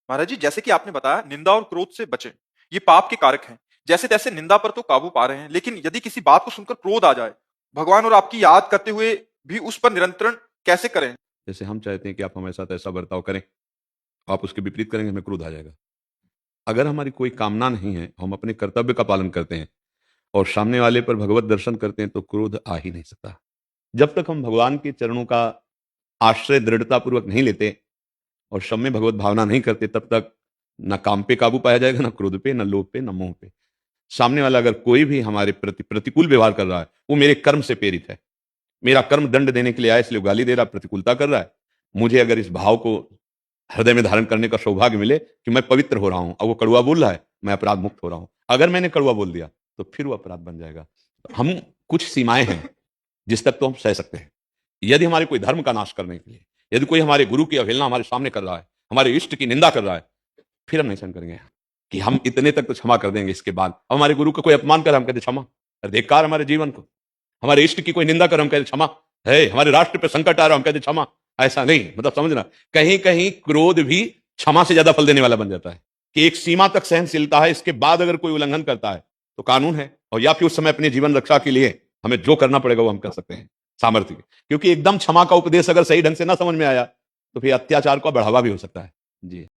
महाराज जी, जैसे कि आपने बताया निंदा और क्रोध से बचें, ये पाप के कारक हैं। जैसे तैसे निंदा पर तो काबू पा रहे हैं, लेकिन यदि किसी बात को सुनकर क्रोध आ जाए, भगवान और आपकी याद करते हुए भी उस पर नियंत्रण कैसे करें? जैसे हम चाहते हैं कि आप हमारे साथ ऐसा बर्ताव करें, आप उसके विपरीत करेंगे, हमें क्रोध आ जाएगा। अगर हमारी कोई कामना नहीं है, हम अपने कर्तव्य का पालन करते हैं और सामने वाले पर भगवत दर्शन करते हैं, तो क्रोध आ ही नहीं सकता। जब तक हम भगवान के चरणों का आश्रय दृढ़ता पूर्वक नहीं लेते और सब में भगवत भावना नहीं करते, तब तक न काम पे काबू पाया जाएगा, न क्रोध पे, न लोभ पे, न मोह पे। सामने वाला अगर कोई भी हमारे प्रति प्रतिकूल व्यवहार कर रहा है, वो मेरे कर्म से प्रेरित है। मेरा कर्म दंड देने के लिए आया, इसलिए वो गाली दे रहा, प्रतिकूलता कर रहा है। मुझे अगर इस भाव को हृदय में धारण करने का सौभाग्य मिले कि मैं पवित्र हो रहा हूं और वो कड़वा बोल रहा है, मैं अपराध मुक्त हो रहा हूं। अगर मैंने कड़वा बोल दिया तो फिर वो अपराध बन जाएगा। तो हम कुछ सीमाएं हैं जिस तक तो हम सह सकते हैं। यदि हमारे कोई धर्म का नाश करने के लिए, यदि कोई हमारे गुरु की अवहेलना हमारे सामने कर रहा है, हमारे इष्ट की निंदा कर रहा है, फिर हम नहीं सहन करेंगे कि हम इतने तक तो क्षमा कर देंगे। इसके बाद अब हमारे गुरु का कोई अपमान कर, हम कहते क्षमा। धिक्कार हमारे जीवन को। हमारे इष्ट की कोई निंदा कर, हम कहते क्षमा। है हमारे राष्ट्र पे संकट आ रहा, हम कहते क्षमा। ऐसा नहीं, मतलब समझना, कहीं कहीं क्रोध भी क्षमा से ज्यादा फल देने वाला बन जाता है कि एक सीमा तक सहनशीलता है, इसके बाद अगर कोई उल्लंघन करता है तो कानून है, और या फिर उस समय अपनी जीवन रक्षा के लिए हमें जो करना पड़ेगा वो हम कर सकते हैं सामर्थ्य के। क्योंकि एकदम क्षमा का उपदेश अगर सही ढंग से ना समझ में आया तो फिर अत्याचार का बढ़ावा भी हो सकता है। जी।